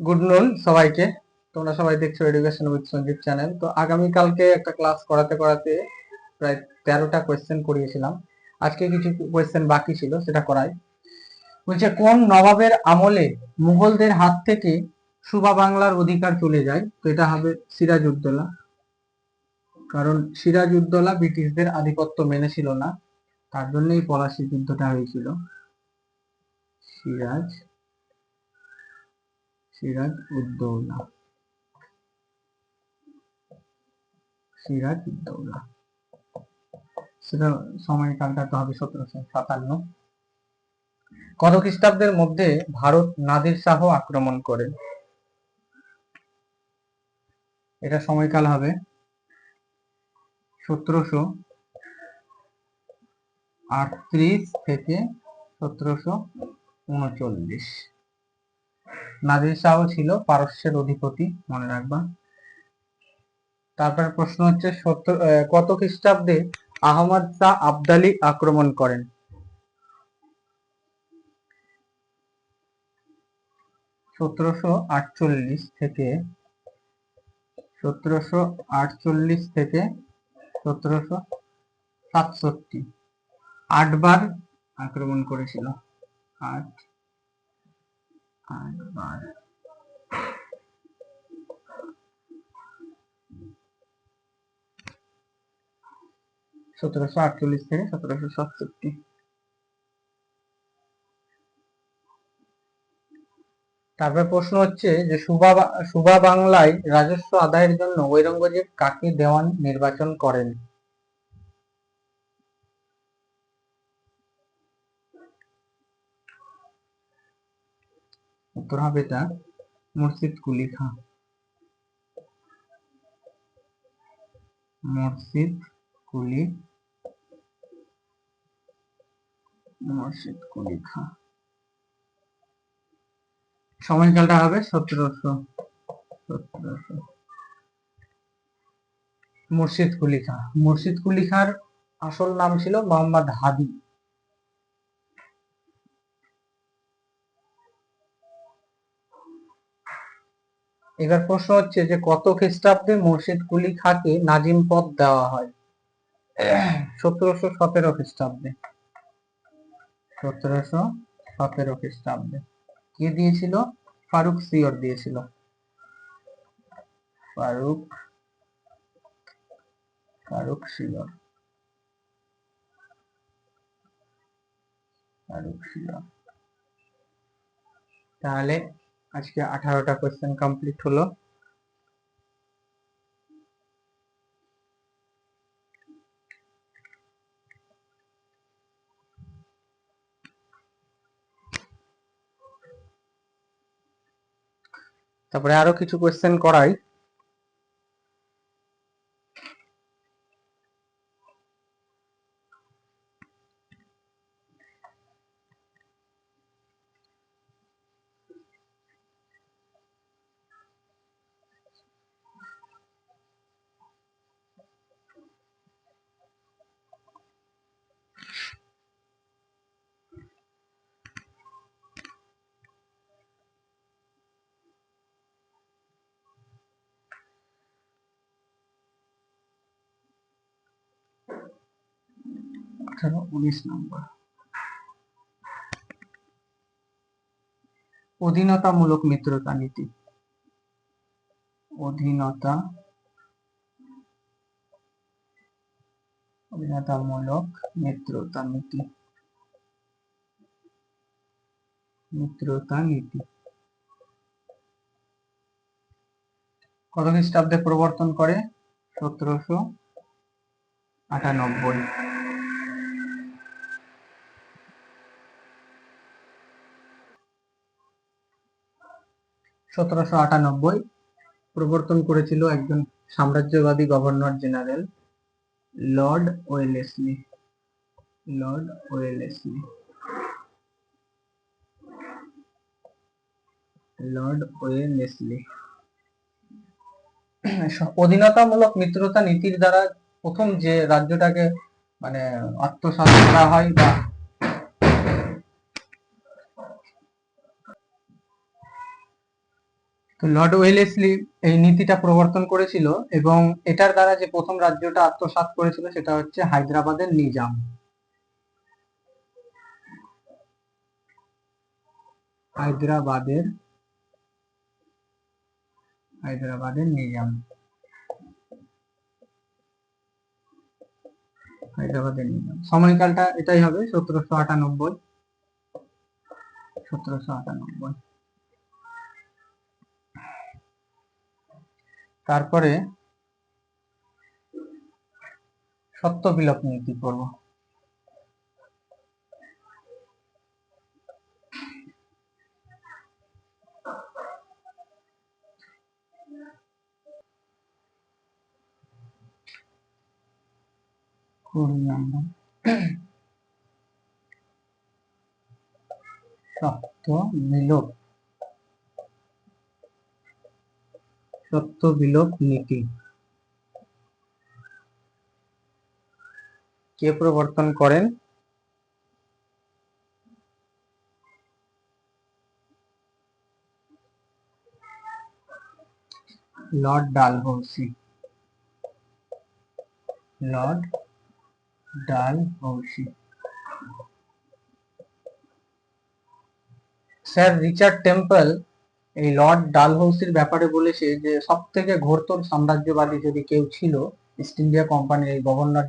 Good নুন সবাইকে। তোমরা সবাই দেখছো এডুকেশন উইথ সঞ্জীব চ্যানেল। তো আগামীকালকে একটা ক্লাস করাতে করাতে প্রায় 13টা কোয়েশ্চেন করিয়েছিলাম। আজকে কিছু কোয়েশ্চেন বাকি ছিল, সেটা করাই। বলছে কোন নবাবের আমলে মুঘলদের হাত থেকে সুবা বাংলার অধিকার চলে যায়? তো এটা হবে সিরাজউদ্দৌলা, কারণ সিরাজউদ্দৌলা ব্রিটিশদের আধিপত্য মেনেছিল না, তার জন্যই পলাশী যুদ্ধটা হয়েছিল। সিরাজউদ্দৌলা সিরাজউদ্দৌলা সেটা সময়কালটা তো হবে 1757। কত খ্রিস্টাব্দের মধ্যে ভারত নাদির শাহ আক্রমণ করেন? এটা সময়কাল হবে 1738 থেকে 1739। নাদির শাহ ছিল পারস্যের অধিপতি, মনে রাখবা। তারপর প্রশ্ন হচ্ছে কত খ্রিস্টাব্দে আহমদ শাহ আবদালি আক্রমণ করেন? 1748 থেকে 1767। 8বার আক্রমণ করেছিল। 8বার। 1748 থেকে 1767। তারপর প্রশ্ন হচ্ছে যে সুবা বাংলায় রাজস্ব আদায়ের জন্য ঔরঙ্গজেব কাকে দেওয়ান নির্বাচন করেন? উত্তর হবে এটা মুর্শিদ কুলি খাঁ। মুর্শিদ কুলি খাঁ। সময়কালটা হবে 1700। মুর্শিদ কুলি খাঁ। মুর্শিদ কুলি খাঁর আসল নাম ছিল মোহাম্মদ হাদি। এবার প্রশ্ন হচ্ছে যে কত খ্রিস্টাব্দে মুর্শিদ কুলি খাঁকে নাজিম পদ দেওয়া হয়? 1717 খ্রিস্টাব্দে। 1717 খ্রিস্টাব্দে। কে দিয়েছিল? ফারুক সিওর দিয়েছিল। ফারুক সিওর। তাহলে আজকে 18টা কোয়েশ্চেন কমপ্লিট হলো। তারপরে আরো কিছু কোয়েশ্চেন করাই। আঠারো 19 নম্বর। অধীনতামূলক মিত্রতা নীতি। অধীনতামূলক মিত্রতা নীতি। কত খ্রিস্টাব্দে প্রবর্তন করে? 1798। 1798 প্রবর্তন করেছিল একজন সাম্রাজ্যবাদী গভর্নর জেনারেল, লর্ড ওয়েলেসলি। অধীনতামূলক মিত্রতা নীতির দ্বারা প্রথম যে রাজ্যটাকে মানে আত্মসাৎ করা হয় বা তো লর্ড ওয়েলেসলি এই নীতিটা প্রবর্তন করেছিল এবং এটার দ্বারা যে প্রথম রাজ্যটা আত্মসাৎ করেছিল সেটা হচ্ছে হায়দ্রাবাদের নিজাম। হায়দ্রাবাদের নিজাম। হায়দ্রাবাদের নিজাম। সময়কালটা এটাই হবে 1798। তারপরে সত্য বিলোপ নীতি পড়ব। সত্য বিলোপ নীতি কে প্রবর্তন করেন? Lord Dalhousie. Sir Richard temple এই লর্ড ডালহৌসির ব্যাপারে বলেছে যে সব থেকে ঘোরতর সাম্রাজ্যবাদী যদি কেউ ছিল ইস্ট ইন্ডিয়া কোম্পানির এই গভর্নর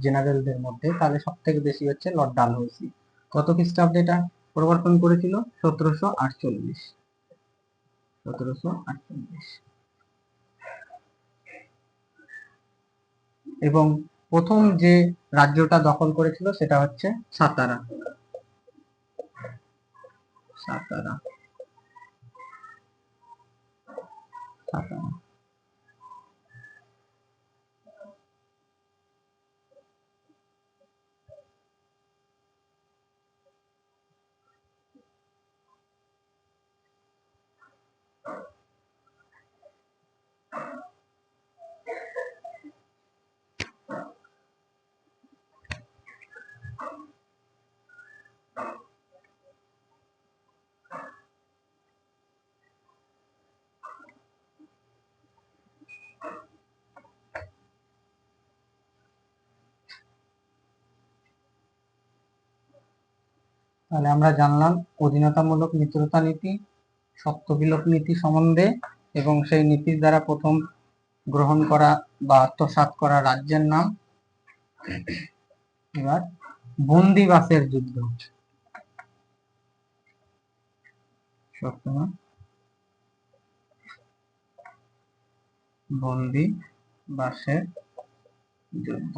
জেনারেলদের মধ্যে, তাহলে সব থেকে বেশি হচ্ছে লর্ড ডালহৌসি। কত খ্রিস্টাব্দে এটা প্রবর্তন করেছিল? 1748। এবং প্রথম যে রাজ্যটা দখল করেছিল সেটা হচ্ছে সাতারা। তাহলে আমরা জানলাম অধীনতামূলক মিত্রতা নীতি, সত্য বিলোপ নীতি সম্বন্ধে এবং সেই নীতির দ্বারা প্রথম গ্রহণ করা বা আত্মসাৎ করা রাজ্যের নাম। এবার বন্দিবাসের যুদ্ধ। বন্দিবাসের যুদ্ধ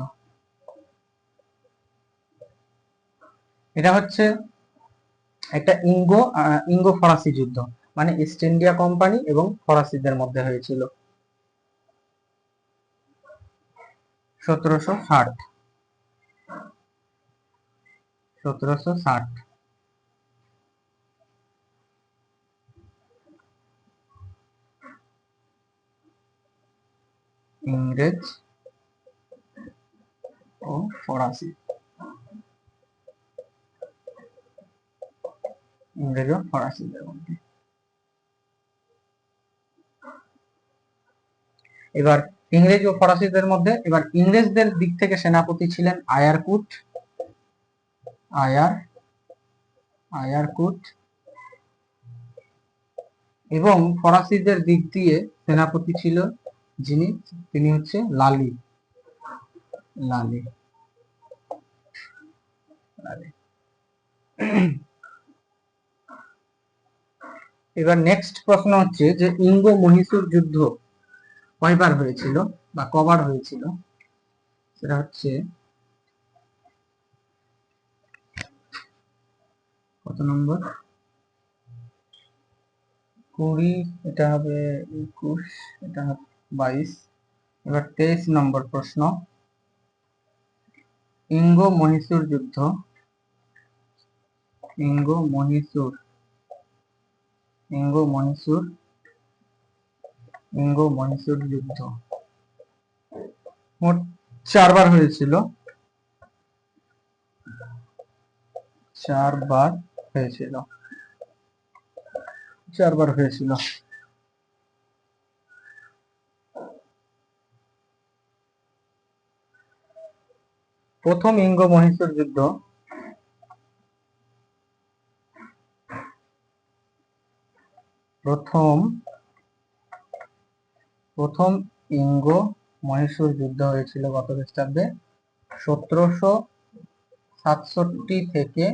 এটা হচ্ছে একটা ইঙ্গো ফরাসি যুদ্ধ, মানে ইস্ট ইন্ডিয়া কোম্পানি এবং ফরাসিদের মধ্যে হয়েছিল 1760। ইংরেজ ও ফরাসি। ইংরেজ ও ফরাসিদের মধ্যে। এবার ইংরেজ ও ফরাসিদের মধ্যে এবার ইংরেজদের দিক থেকে সেনাপতি ছিলেন আয়ারকুট এবং ফরাসিদের দিক দিয়ে সেনাপতি ছিল তিনি হচ্ছে লালি। এবার নেক্সট প্রশ্ন হচ্ছে যে ইঙ্গো মহীশূর যুদ্ধ কয়বার হয়েছিল বা কবার হয়েছিল? সেটা হচ্ছে কত নম্বর? 20, এটা হবে 21, এটা হবে 22। এবার 23 নম্বর প্রশ্ন, ইঙ্গো মহীশূর যুদ্ধ যুদ্ধ মোট 4 বার হয়েছিল। 4 বার হয়েছিল। প্রথম ইঙ্গ মহীশূর যুদ্ধ প্রথম ইঙ্গ মহীশূর যুদ্ধ হয়েছিল কত খ্রিস্টাব্দে? 1767 থেকে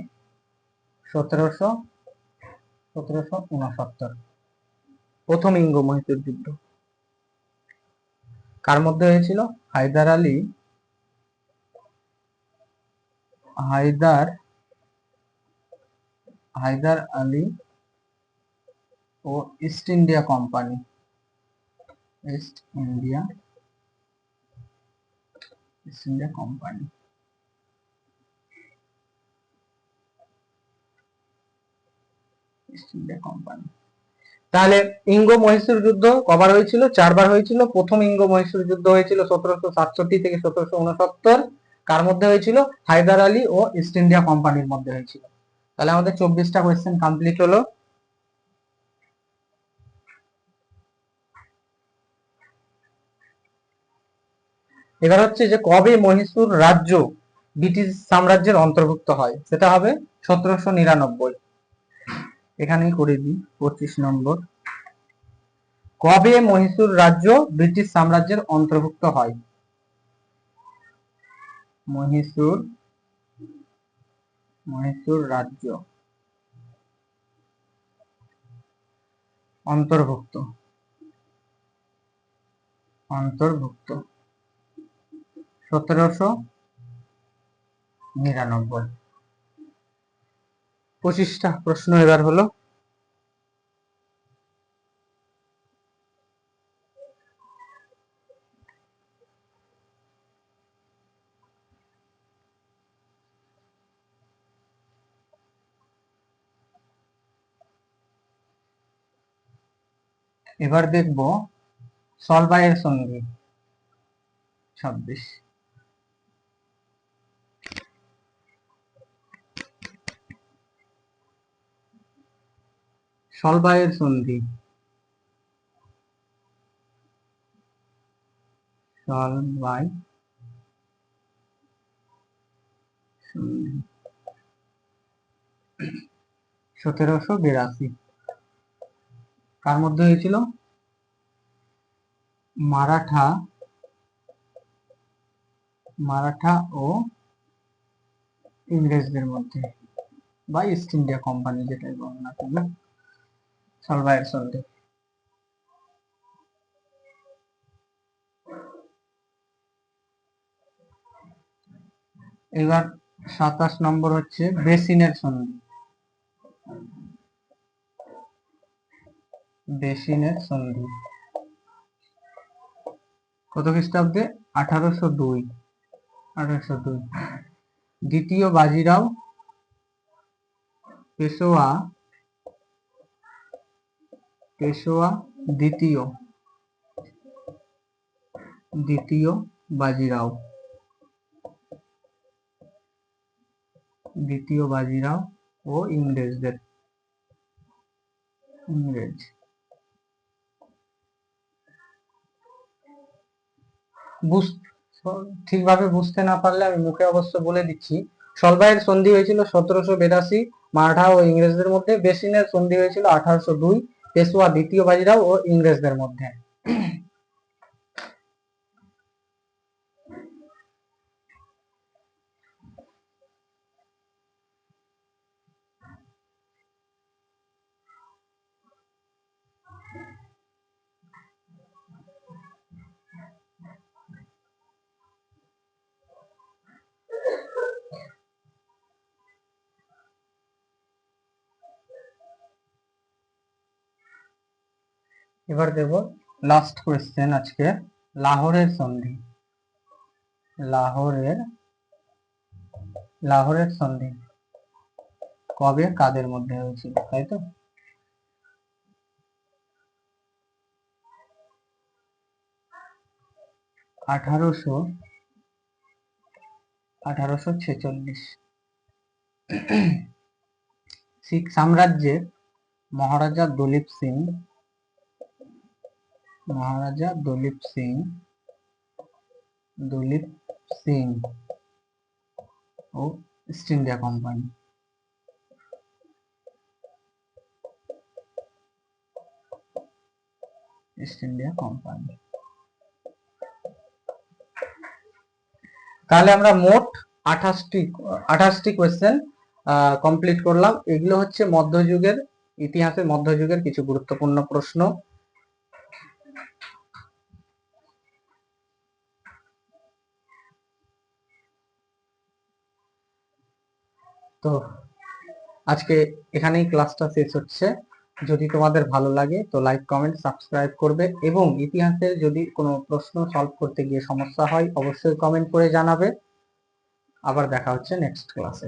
1769। প্রথম ইঙ্গ মহীশূর যুদ্ধ কার মধ্যে হয়েছিল? হায়দার আলী ও East India Company East India Company তাহলে ইঙ্গ মহীশূর যুদ্ধ কবার হয়েছিল? 4বার হয়েছিল। প্রথম ইঙ্গ মহীশূর যুদ্ধ হয়েছিল 1767 থেকে 1769। কার মধ্যে হয়েছিল? হায়দার আলী ও ইস্ট ইন্ডিয়া কোম্পানির মধ্যে হয়েছিল। তাহলে আমাদের 24টা কোয়েশ্চেন কমপ্লিট হলো। এবার হচ্ছে যে কবে মহীশূর রাজ্য ব্রিটিশ সাম্রাজ্যের অন্তর্ভুক্ত হয়? সেটা হবে 1799। এখানেই করে দিই 25 নম্বর। কবে মহীশূর রাজ্য ব্রিটিশ সাম্রাজ্যের অন্তর্ভুক্ত হয়? মহীশূর রাজ্য অন্তর্ভুক্ত 1799। 25টা প্রশ্ন এবার হলো। এবার দেখব সলবাইয়ের সন্ধি 26। সলবাইয়ের সন্ধি সলবাই সন্ধি 1782। কার মধ্যে হয়েছিল? মারাঠা ও ইংরেজদের মধ্যে, বা ইস্ট ইন্ডিয়া কোম্পানি যেটাই বল না কেন। সলবাইয়ের সন্ধি। এবার 27 নম্বর হচ্ছে বেসিনের সন্ধি। কত খ্রিস্টাব্দে? 1802। দ্বিতীয় বাজিরাও পেশোয়া দ্বিতীয় বাজিরাও ও ইংরেজ ঠিকভাবে বুঝতে না পারলে আমি মুখে অবশ্য বলে দিচ্ছি। সলবাইয়ের সন্ধি হয়েছিল 1782 মারাঠা ও ইংরেজদের মধ্যে। বেসিনের সন্ধি হয়েছিল 1802 পেশোয়া দ্বিতীয় বাজিরাও ও ইংরেজদের মধ্যে। এবার দেব লাস্ট কোয়েশ্চেন আজকে, লাহোরের সন্ধি। লাহোরের সন্ধি কবে কাদের মধ্যে হয়েছিল, তাই তো? 1846। শিখ সাম্রাজ্যের মহারাজা দলীপ সিং ও East India Company. East India Company. তাহলে আমরা মোট 28টি কোয়েশ্চেন কমপ্লিট করলাম। এগুলো হচ্ছে মধ্যযুগের ইতিহাসে মধ্যযুগের কিছু গুরুত্বপূর্ণ প্রশ্ন। তো আজকে এখানেই ক্লাসটা শেষ হচ্ছে। যদি তোমাদের ভালো লাগে তো লাইক কমেন্ট সাবস্ক্রাইব করবে, এবং ইতিহাসের যদি কোনো প্রশ্ন সলভ করতে গিয়ে সমস্যা হয় অবশ্যই কমেন্ট করে জানাবে। আবার দেখা হচ্ছে নেক্সট ক্লাসে।